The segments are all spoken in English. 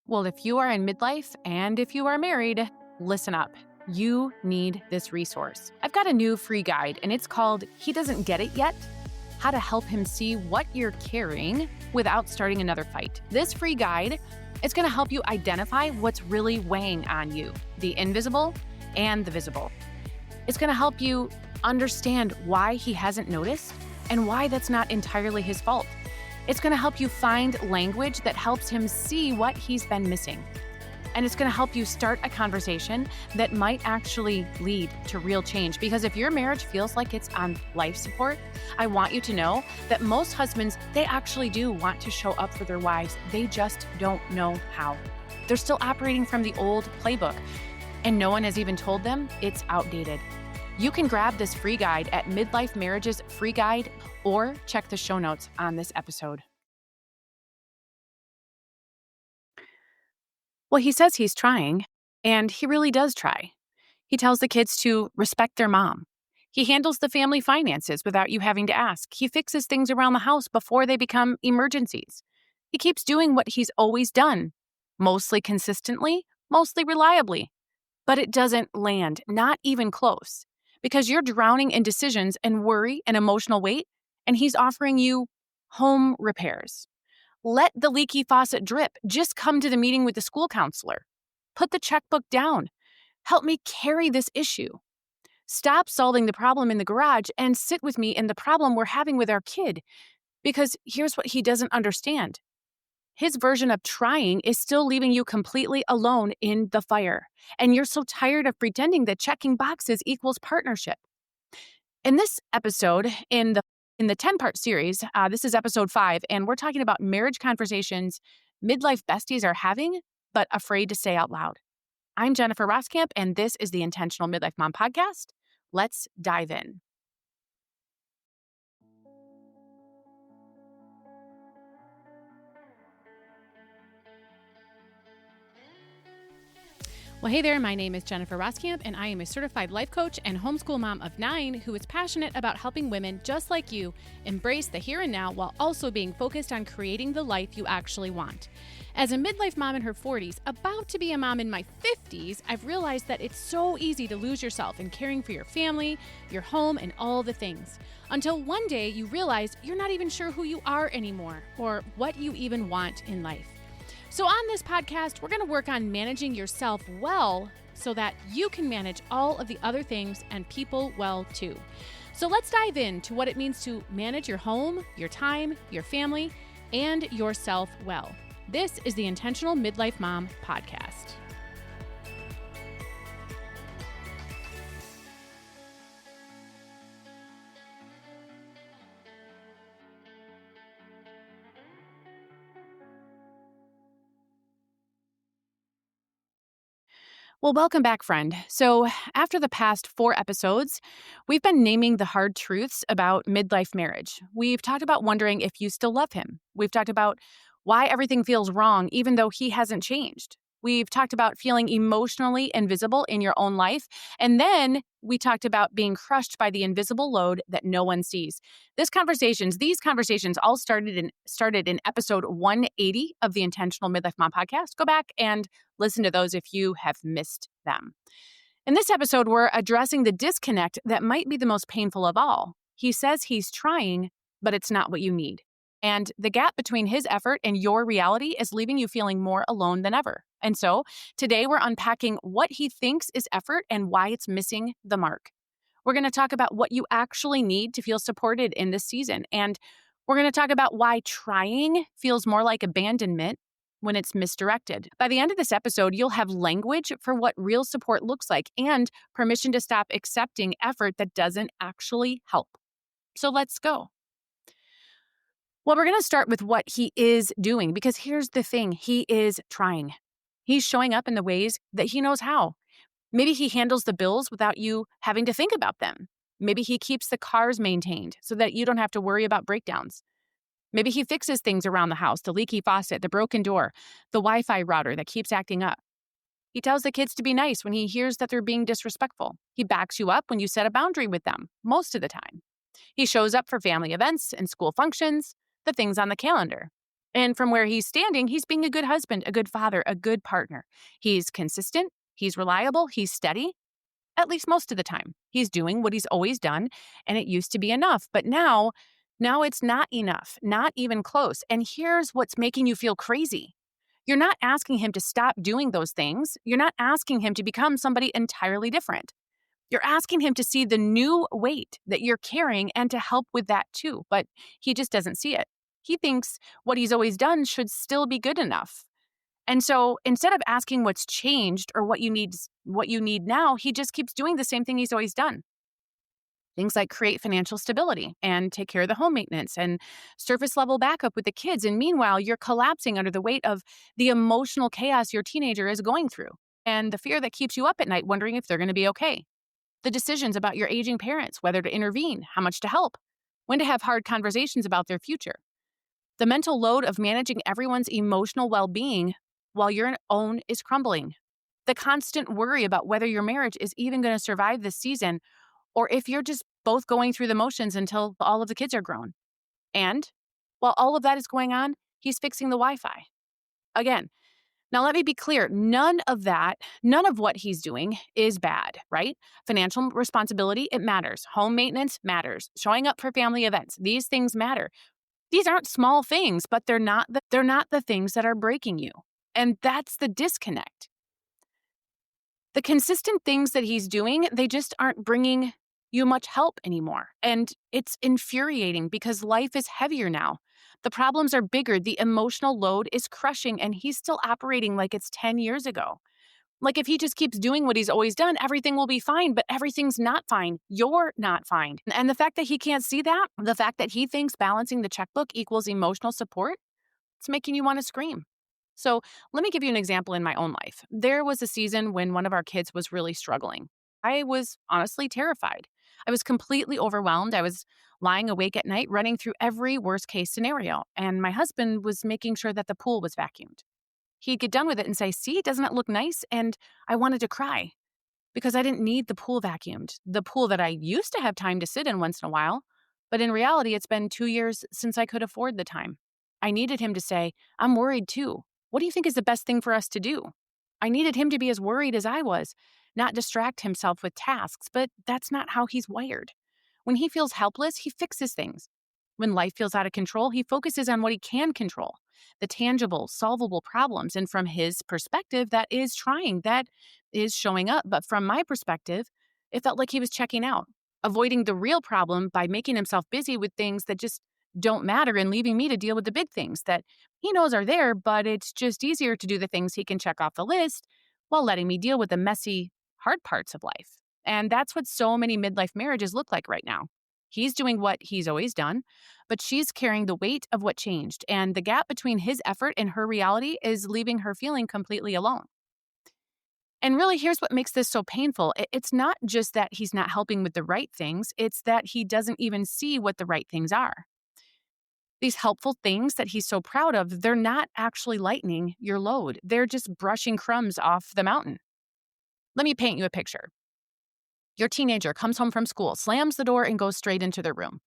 Well, if you are in midlife and if you are married, listen up. You need this resource. I've got a new free guide, and it's called He Doesn't Get It Yet: How to Help Him See What You're Carrying Without Starting Another Fight. This free guide is going to help you identify what's really weighing on you, the invisible and the visible. It's going to help you understand why he hasn't noticed and why that's not entirely his fault. It's going to help you find language that helps him see what he's been missing. And it's going to help you start a conversation that might actually lead to real change. Because if your marriage feels like it's on life support, I want you to know that most husbands, they actually do want to show up for their wives. They just don't know how. They're still operating from the old playbook, and no one has even told them it's outdated. You can grab this free guide at Midlife Marriage's free guide, or check the show notes on this episode. Well, he says he's trying, and he really does try. He tells the kids to respect their mom. He handles the family finances without you having to ask. He fixes things around the house before they become emergencies. He keeps doing what he's always done, mostly consistently, mostly reliably. But it doesn't land, not even close, because you're drowning in decisions and worry and emotional weight, and he's offering you home repairs. Let the leaky faucet drip. Just come to the meeting with the school counselor. Put the checkbook down. Help me carry this issue. Stop solving the problem in the garage and sit with me in the problem we're having with our kid. Because here's what he doesn't understand. His version of trying is still leaving you completely alone in the fire. And you're so tired of pretending that checking boxes equals partnership. In this episode, in the 10-part series, this is episode 5, and we're talking about marriage conversations midlife besties are having, but afraid to say out loud. I'm Jennifer Roskamp, and this is the Intentional Midlife Mom Podcast. Let's dive in. Well, hey there, my name is Jennifer Roskamp, and I am a certified life coach and homeschool mom of 9 who is passionate about helping women just like you embrace the here and now while also being focused on creating the life you actually want. As a midlife mom in her 40s, about to be a mom in my 50s, I've realized that it's so easy to lose yourself in caring for your family, your home, and all the things. Until one day you realize you're not even sure who you are anymore or what you even want in life. So on this podcast, we're going to work on managing yourself well so that you can manage all of the other things and people well too. So let's dive into what it means to manage your home, your time, your family, and yourself well. This is the Intentional Midlife Mom Podcast. Well, welcome back, friend. So after the past 4 episodes, we've been naming the hard truths about midlife marriage. We've talked about wondering if you still love him. We've talked about why everything feels wrong, even though he hasn't changed. We've talked about feeling emotionally invisible in your own life. And then we talked about being crushed by the invisible load that no one sees. These conversations all started in episode 180 of the Intentional Midlife Mom Podcast. Go back and listen to those if you have missed them. In this episode, we're addressing the disconnect that might be the most painful of all. He says he's trying, but it's not what you need. And the gap between his effort and your reality is leaving you feeling more alone than ever. And so today we're unpacking what he thinks is effort and why it's missing the mark. We're going to talk about what you actually need to feel supported in this season. And we're going to talk about why trying feels more like abandonment when it's misdirected. By the end of this episode, you'll have language for what real support looks like and permission to stop accepting effort that doesn't actually help. So let's go. Well, we're going to start with what he is doing, because here's the thing. He is trying. He's showing up in the ways that he knows how. Maybe he handles the bills without you having to think about them. Maybe he keeps the cars maintained so that you don't have to worry about breakdowns. Maybe he fixes things around the house, the leaky faucet, the broken door, the Wi-Fi router that keeps acting up. He tells the kids to be nice when he hears that they're being disrespectful. He backs you up when you set a boundary with them, most of the time. He shows up for family events and school functions, the things on the calendar. And from where he's standing, he's being a good husband, a good father, a good partner. He's consistent, he's reliable, he's steady, at least most of the time. He's doing what he's always done, and it used to be enough. But now it's not enough, not even close. And here's what's making you feel crazy. You're not asking him to stop doing those things. You're not asking him to become somebody entirely different. You're asking him to see the new weight that you're carrying and to help with that too. But he just doesn't see it. He thinks what he's always done should still be good enough. And so instead of asking what's changed or what you need now, he just keeps doing the same thing he's always done. Things like create financial stability and take care of the home maintenance and surface level backup with the kids. And meanwhile, you're collapsing under the weight of the emotional chaos your teenager is going through and the fear that keeps you up at night wondering if they're going to be okay. The decisions about your aging parents, whether to intervene, how much to help, when to have hard conversations about their future. The mental load of managing everyone's emotional well being while your own is crumbling. The constant worry about whether your marriage is even going to survive this season or if you're just both going through the motions until all of the kids are grown. And while all of that is going on, he's fixing the Wi Fi. Again, now let me be clear none of what he's doing is bad, right? Financial responsibility, it matters. Home maintenance matters. Showing up for family events, these things matter. These aren't small things, but they're not the things that are breaking you. And that's the disconnect. The consistent things that he's doing, they just aren't bringing you much help anymore. And it's infuriating because life is heavier now. The problems are bigger, the emotional load is crushing, and he's still operating like it's 10 years ago. Like if he just keeps doing what he's always done, everything will be fine, but everything's not fine. You're not fine. And the fact that he can't see that, the fact that he thinks balancing the checkbook equals emotional support, it's making you want to scream. So let me give you an example in my own life. There was a season when one of our kids was really struggling. I was honestly terrified. I was completely overwhelmed. I was lying awake at night, running through every worst case scenario. And my husband was making sure that the pool was vacuumed. He'd get done with it and say, "See, doesn't it look nice?" And I wanted to cry because I didn't need the pool vacuumed, the pool that I used to have time to sit in once in a while. But in reality, it's been 2 years since I could afford the time. I needed him to say, "I'm worried too. What do you think is the best thing for us to do?" I needed him to be as worried as I was, not distract himself with tasks, but that's not how he's wired. When he feels helpless, he fixes things. When life feels out of control, he focuses on what he can control, the tangible, solvable problems. And from his perspective, that is trying, that is showing up. But from my perspective, it felt like he was checking out, avoiding the real problem by making himself busy with things that just don't matter and leaving me to deal with the big things that he knows are there, but it's just easier to do the things he can check off the list while letting me deal with the messy, hard parts of life. And that's what so many midlife marriages look like right now. He's doing what he's always done, but she's carrying the weight of what changed. And the gap between his effort and her reality is leaving her feeling completely alone. And really, here's what makes this so painful. It's not just that he's not helping with the right things, it's that he doesn't even see what the right things are. These helpful things that he's so proud of, they're not actually lightening your load. They're just brushing crumbs off the mountain. Let me paint you a picture. Your teenager comes home from school, slams the door, and goes straight into their room.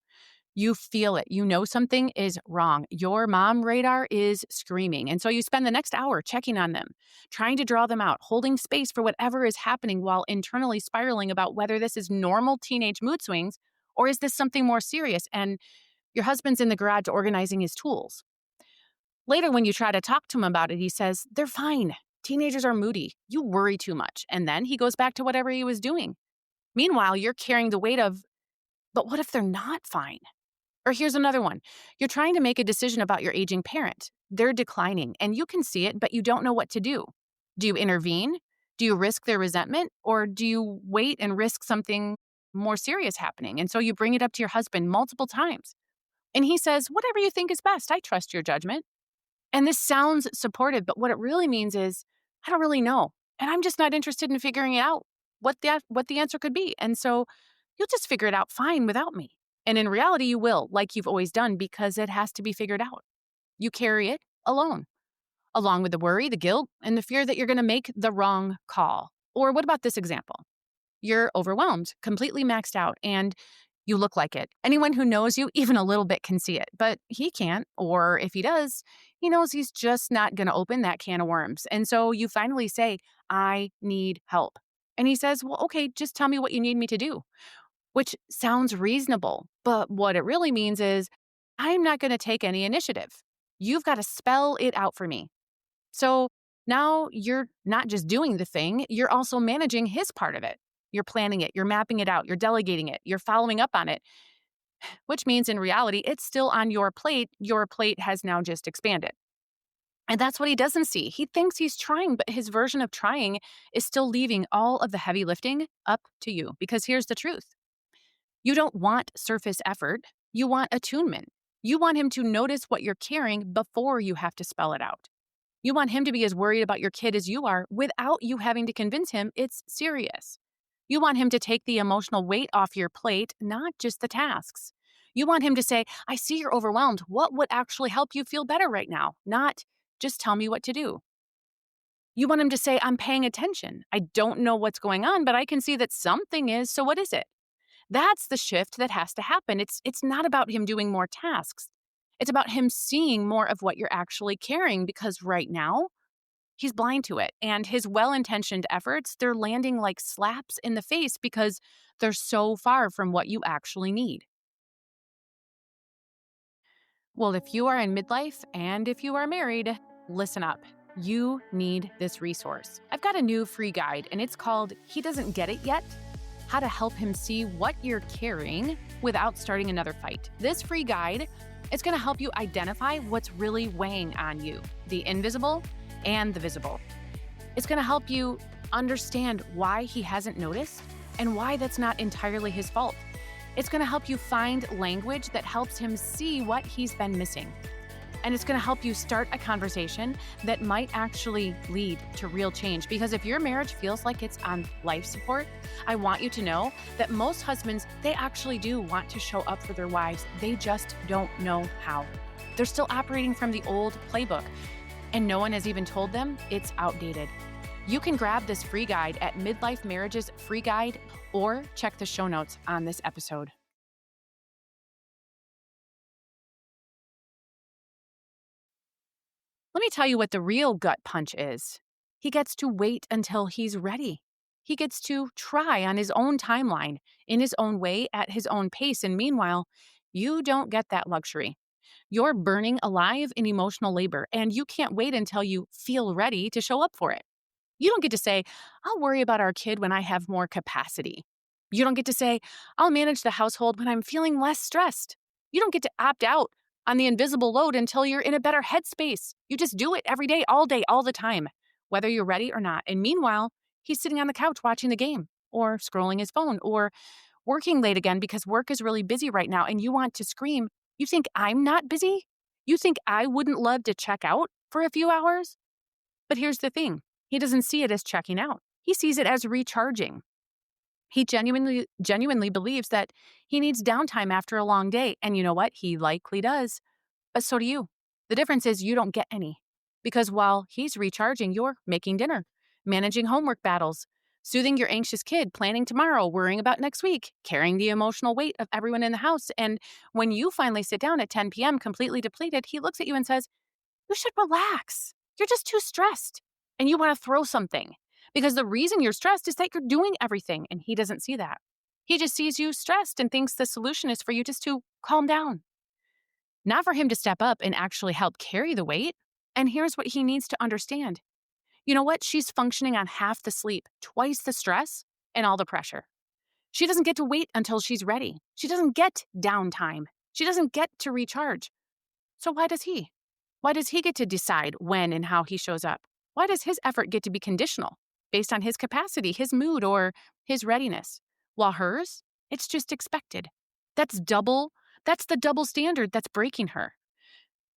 You feel it. You know something is wrong. Your mom radar is screaming. And so you spend the next hour checking on them, trying to draw them out, holding space for whatever is happening while internally spiraling about whether this is normal teenage mood swings or is this something more serious. And your husband's in the garage organizing his tools. Later, when you try to talk to him about it, he says, "They're fine. Teenagers are moody. You worry too much." And then he goes back to whatever he was doing. Meanwhile, you're carrying the weight of, but what if they're not fine? Or here's another one. You're trying to make a decision about your aging parent. They're declining, and you can see it, but you don't know what to do. Do you intervene? Do you risk their resentment? Or do you wait and risk something more serious happening? And so you bring it up to your husband multiple times. And he says, "Whatever you think is best. I trust your judgment." And this sounds supportive, but what it really means is, I don't really know. And I'm just not interested in figuring out what the answer could be. And so you'll just figure it out fine without me. And in reality, you will, like you've always done, because it has to be figured out. You carry it alone, along with the worry, the guilt, and the fear that you're going to make the wrong call. Or what about this example? You're overwhelmed, completely maxed out, and You look like it. Anyone who knows you even a little bit can see it, but he can't. Or if he does, he knows he's just not going to open that can of worms. And so you finally say, I need help. And he says, well, okay, just tell me what you need me to do, which sounds reasonable. But what it really means is, I'm not going to take any initiative. You've got to spell it out for me. So now you're not just doing the thing, you're also managing his part of it. You're planning it, you're mapping it out, you're delegating it, you're following up on it, which means in reality, it's still on your plate. Your plate has now just expanded. And that's what he doesn't see. He thinks he's trying, but his version of trying is still leaving all of the heavy lifting up to you. Because here's the truth: you don't want surface effort, you want attunement. You want him to notice what you're carrying before you have to spell it out. You want him to be as worried about your kid as you are without you having to convince him it's serious. You want him to take the emotional weight off your plate, not just the tasks. You want him to say, I see you're overwhelmed. What would actually help you feel better right now? Not just tell me what to do. You want him to say, I'm paying attention. I don't know what's going on, but I can see that something is, so what is it? That's the shift that has to happen. It's not about him doing more tasks. It's about him seeing more of what you're actually carrying, because right now, he's blind to it. And his well-intentioned efforts, they're landing like slaps in the face because they're so far from what you actually need. Well, if you are in midlife and if you are married, listen up. You need this resource. I've got a new free guide, and it's called He Doesn't Get It Yet: How to Help Him See What You're Carrying Without Starting Another Fight. This free guide, it's going to help you identify what's really weighing on you, the invisible and the visible. It's going to help you understand why he hasn't noticed and why that's not entirely his fault. It's going to help you find language that helps him see what he's been missing. And it's going to help you start a conversation that might actually lead to real change. Because if your marriage feels like it's on life support, I want you to know that most husbands, they actually do want to show up for their wives. They just don't know how. They're still operating from the old playbook, and no one has even told them it's outdated. You can grab this free guide at Midlife Marriage's free guide, or check the show notes on this episode. Let me tell you what the real gut punch is. He gets to wait until he's ready. He gets to try on his own timeline, in his own way, at his own pace. And meanwhile, you don't get that luxury. You're burning alive in emotional labor, and you can't wait until you feel ready to show up for it. You don't get to say, I'll worry about our kid when I have more capacity. You don't get to say, I'll manage the household when I'm feeling less stressed. You don't get to opt out on the invisible load until you're in a better headspace. You just do it every day, all the time, whether you're ready or not. And meanwhile, he's sitting on the couch watching the game, or scrolling his phone, or working late again because work is really busy right now and you want to scream. You think I'm not busy? You think I wouldn't love to check out for a few hours? But here's the thing. He doesn't see it as checking out. He sees it as recharging. He genuinely believes that he needs downtime after a long day. And you know what? He likely does. But so do you. The difference is you don't get any. Because while he's recharging, you're making dinner, managing homework battles, soothing your anxious kid, planning tomorrow, worrying about next week, carrying the emotional weight of everyone in the house. And when you finally sit down at 10 p.m. completely depleted, he looks at you and says, you should relax. You're just too stressed. And you want to throw something. Because the reason you're stressed is that you're doing everything. And he doesn't see that. He just sees you stressed and thinks the solution is for you just to calm down. Not for him to step up and actually help carry the weight. And here's what he needs to understand. You know what? She's functioning on half the sleep, twice the stress, and all the pressure. She doesn't get to wait until she's ready. She doesn't get downtime. She doesn't get to recharge. So why does he? Why does he get to decide when and how he shows up? Why does his effort get to be conditional, based on his capacity, his mood, or his readiness? While hers, it's just expected. That's the double standard that's breaking her.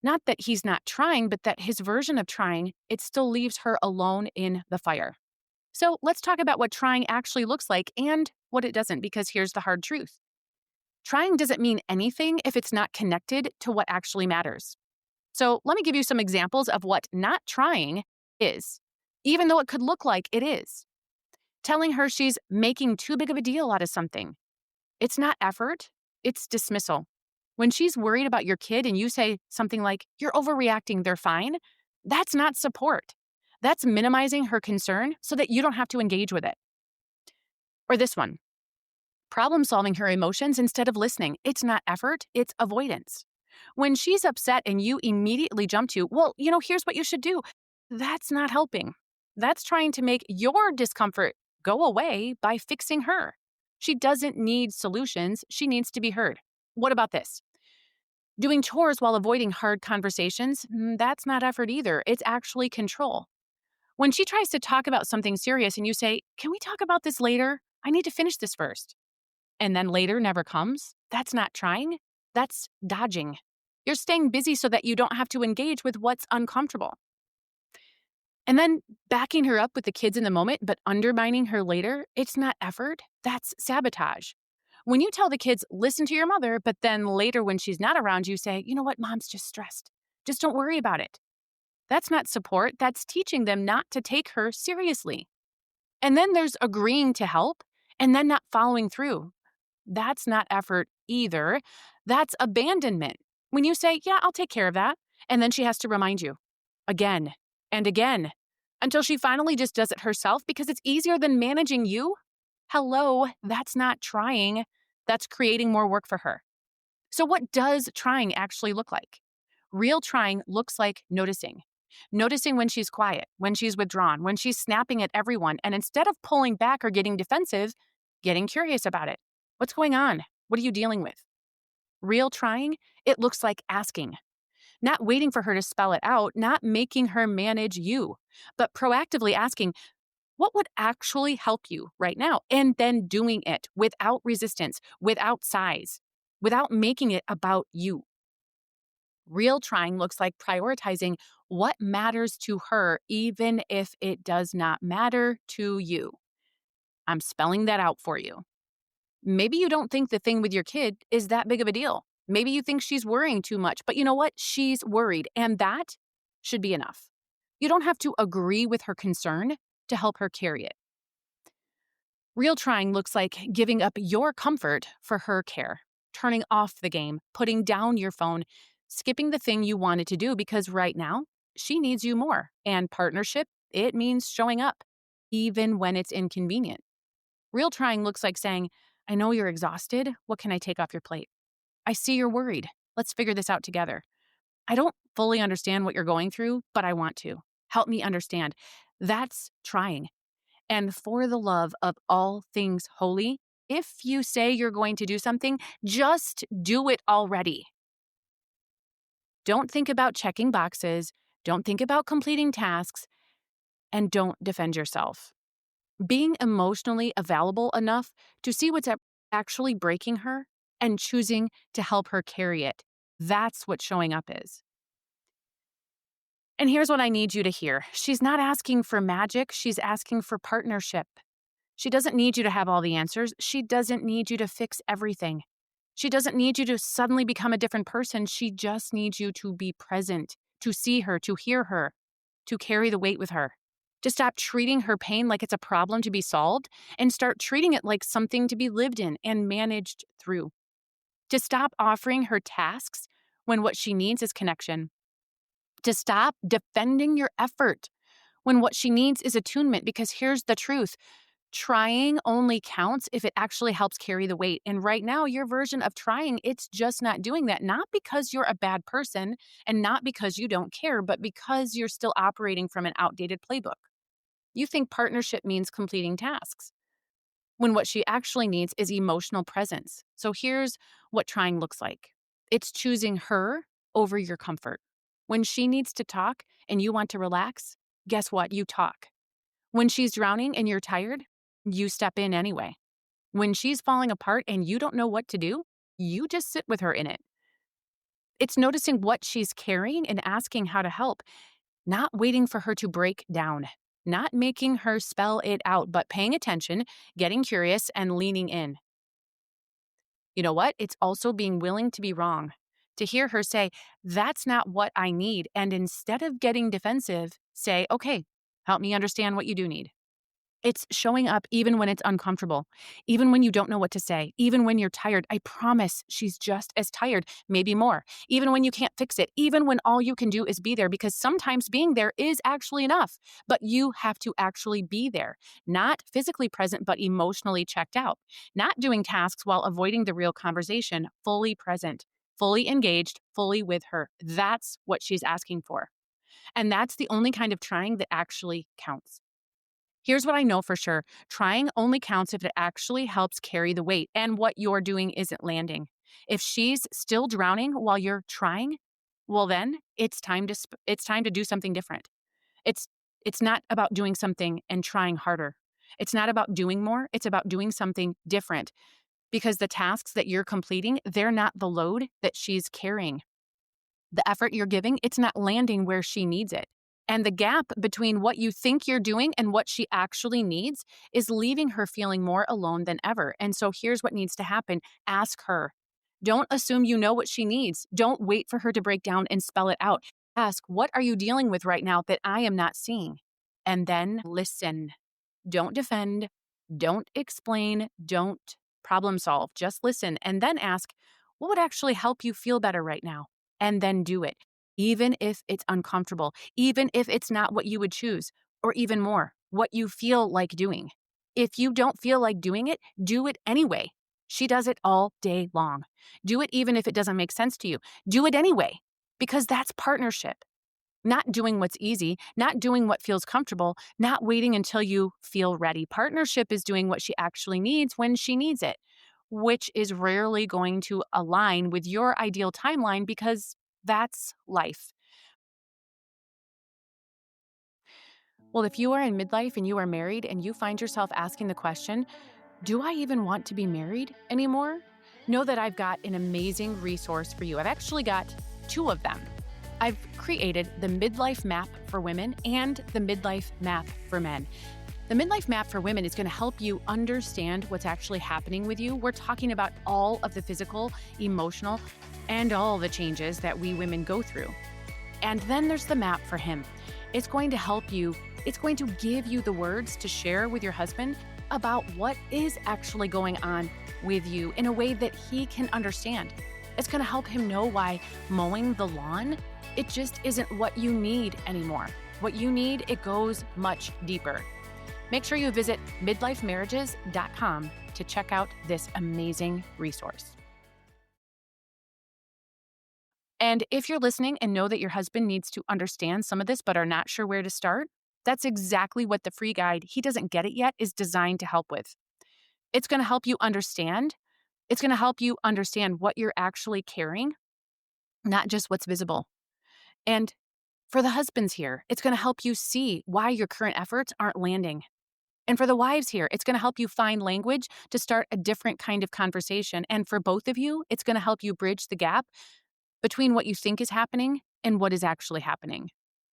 Not that he's not trying, but that his version of trying, it still leaves her alone in the fire. So let's talk about what trying actually looks like and what it doesn't, because here's the hard truth. Trying doesn't mean anything if it's not connected to what actually matters. So let me give you some examples of what not trying is, even though it could look like it is. Telling her she's making too big of a deal out of something. It's not effort, it's dismissal. When she's worried about your kid and you say something like, "You're overreacting, they're fine," that's not support. That's minimizing her concern so that you don't have to engage with it. Or this one, problem solving her emotions instead of listening. It's not effort, it's avoidance. When she's upset and you immediately jump to, "Well, here's what you should do," that's not helping. That's trying to make your discomfort go away by fixing her. She doesn't need solutions, she needs to be heard. What about this? Doing chores while avoiding hard conversations, that's not effort either. It's actually control. When she tries to talk about something serious and you say, "Can we talk about this later? I need to finish this first," and then later never comes, that's not trying. That's dodging. You're staying busy so that you don't have to engage with what's uncomfortable. And then backing her up with the kids in the moment, but undermining her later, it's not effort, that's sabotage. When you tell the kids, "Listen to your mother," but then later when she's not around, you say, "You know what, mom's just stressed. Just don't worry about it." That's not support, that's teaching them not to take her seriously. And then there's agreeing to help and then not following through. That's not effort either. That's abandonment. When you say, "Yeah, I'll take care of that," and then she has to remind you again and again until she finally just does it herself because it's easier than managing you. Hello, that's not trying. That's creating more work for her. So, what does trying actually look like? Real trying looks like noticing. Noticing when she's quiet, when she's withdrawn, when she's snapping at everyone, and instead of pulling back or getting defensive, getting curious about it. What's going on? What are you dealing with? Real trying, it looks like asking. Not waiting for her to spell it out, not making her manage you, but proactively asking, "What would actually help you right now?" And then doing it without resistance, without size, without making it about you. Real trying looks like prioritizing what matters to her, even if it does not matter to you. I'm spelling that out for you. Maybe you don't think the thing with your kid is that big of a deal. Maybe you think she's worrying too much, but you know what? She's worried, and that should be enough. You don't have to agree with her concern to help her carry it. Real trying looks like giving up your comfort for her care, turning off the game, putting down your phone, skipping the thing you wanted to do because right now she needs you more. And partnership, it means showing up, even when it's inconvenient. Real trying looks like saying, "I know you're exhausted. What can I take off your plate? I see you're worried. Let's figure this out together. I don't fully understand what you're going through, but I want to. Help me understand." That's trying. And for the love of all things holy, if you say you're going to do something, just do it already. Don't think about checking boxes, don't think about completing tasks, and don't defend yourself. Being emotionally available enough to see what's actually breaking her and choosing to help her carry it. That's what showing up is. And here's what I need you to hear. She's not asking for magic, she's asking for partnership. She doesn't need you to have all the answers. She doesn't need you to fix everything. She doesn't need you to suddenly become a different person. She just needs you to be present, to see her, to hear her, to carry the weight with her. To stop treating her pain like it's a problem to be solved and start treating it like something to be lived in and managed through. To stop offering her tasks when what she needs is connection. To stop defending your effort when what she needs is attunement, because here's the truth. Trying only counts if it actually helps carry the weight. And right now, your version of trying, it's just not doing that. Not because you're a bad person and not because you don't care, but because you're still operating from an outdated playbook. You think partnership means completing tasks, when what she actually needs is emotional presence. So here's what trying looks like. It's choosing her over your comfort. When she needs to talk and you want to relax, guess what? You talk. When she's drowning and you're tired, you step in anyway. When she's falling apart and you don't know what to do, you just sit with her in it. It's noticing what she's carrying and asking how to help, not waiting for her to break down, not making her spell it out, but paying attention, getting curious, and leaning in. You know what? It's also being willing to be wrong, to hear her say, "That's not what I need." And instead of getting defensive, say, "Okay, help me understand what you do need." It's showing up even when it's uncomfortable, even when you don't know what to say, even when you're tired. I promise she's just as tired, maybe more. Even when you can't fix it, even when all you can do is be there, because sometimes being there is actually enough. But you have to actually be there, not physically present, but emotionally checked out, not doing tasks while avoiding the real conversation, fully present, fully engaged, fully with her. That's what she's asking for. And that's the only kind of trying that actually counts. Here's what I know for sure. Trying only counts if it actually helps carry the weight and what you're doing isn't landing. If she's still drowning while you're trying, well then it's time to do something different. It's it's not about doing something and trying harder. It's not about doing more, it's about doing something different, because the tasks that you're completing, they're not the load that she's carrying. The effort you're giving, it's not landing where she needs it. And the gap between what you think you're doing and what she actually needs is leaving her feeling more alone than ever. And so here's what needs to happen. Ask her. Don't assume you know what she needs. Don't wait for her to break down and spell it out. Ask, what are you dealing with right now that I am not seeing? And then listen. Don't defend. Don't explain. Don't problem solve. Just listen. And then ask, what would actually help you feel better right now? And then do it, even if it's uncomfortable, even if it's not what you would choose, or even more, what you feel like doing. If you don't feel like doing it, do it anyway. She does it all day long. Do it even if it doesn't make sense to you. Do it anyway, because that's partnership. Not doing what's easy, not doing what feels comfortable, not waiting until you feel ready. Partnership is doing what she actually needs when she needs it, which is rarely going to align with your ideal timeline, because that's life. Well, if you are in midlife and you are married and you find yourself asking the question, do I even want to be married anymore? Know that I've got an amazing resource for you. I've actually got two of them. I've created the Midlife Map for women and the Midlife Map for men. The Midlife Map for women is going to help you understand what's actually happening with you. We're talking about all of the physical, emotional, and all the changes that we women go through. And then there's the map for him. It's going to help you, it's going to give you the words to share with your husband about what is actually going on with you in a way that he can understand. It's going to help him know why mowing the lawn, it just isn't what you need anymore. What you need, it goes much deeper. Make sure you visit midlifemarriages.com to check out this amazing resource. And if you're listening and know that your husband needs to understand some of this but are not sure where to start, that's exactly what the free guide, He Doesn't Get It Yet, is designed to help with. It's going to help you understand. It's going to help you understand what you're actually carrying, not just what's visible. And for the husbands here, it's going to help you see why your current efforts aren't landing. And for the wives here, it's going to help you find language to start a different kind of conversation. And for both of you, it's going to help you bridge the gap between what you think is happening and what is actually happening.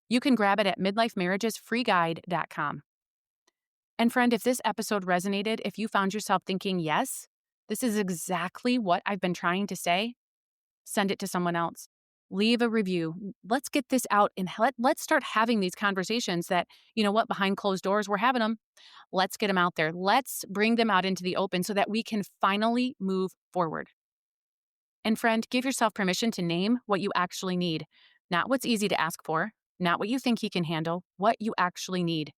You can grab it at midlifemarriagesfreeguide.com. And friend, if this episode resonated, if you found yourself thinking, yes, this is exactly what I've been trying to say, send it to someone else. Leave a review. Let's get this out and let's start having these conversations that, you know what, behind closed doors, we're having them. Let's get them out there. Let's bring them out into the open so that we can finally move forward. And friend, give yourself permission to name what you actually need, not what's easy to ask for, not what you think he can handle, what you actually need.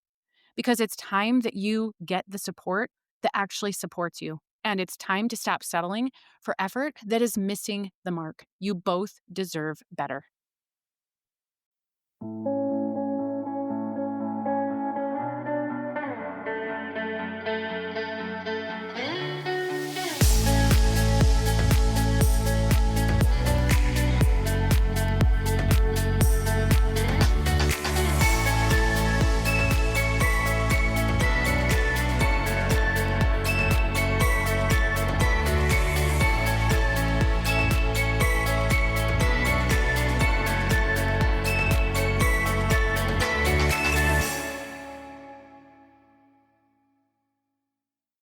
Because it's time that you get the support that actually supports you. And it's time to stop settling for effort that is missing the mark. You both deserve better.